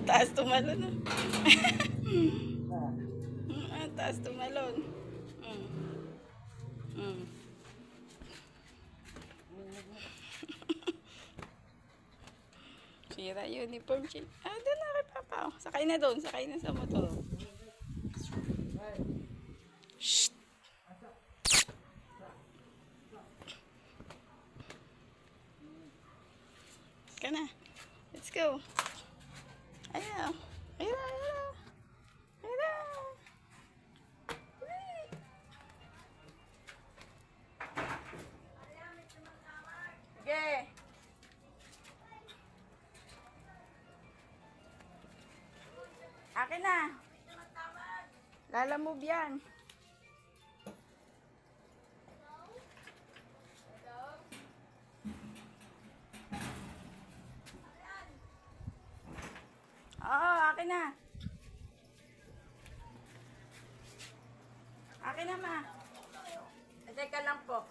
Taas tumalon. Taas tumalon. Mm. Mm. Sira uniform chill. Doon na kay Papa. Sakay na doon. Sakay na sa motor. Shh. Ka na. Let's go. Ayaw. Ayaw. Ayaw. Ayaw. Sige. Akin na. Lalamove yan. Oo, akin na. Akin na, ma. Teka lang po.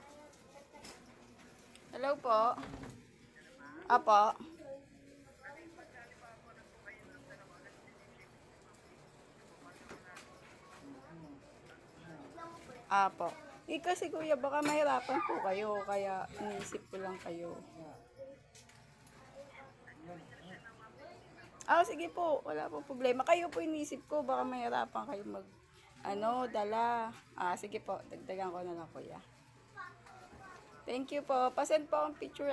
Hello po. Apo. Apo. Kasi kuya, baka mahirapan po kayo, kaya iniisip ko lang kayo. Sige po, wala po problema. Kayo po iniisip ko, baka mahirapan kayo dala. Sige po, dagdagan ko na lang kuya. Thank you po. Pasend po ang picture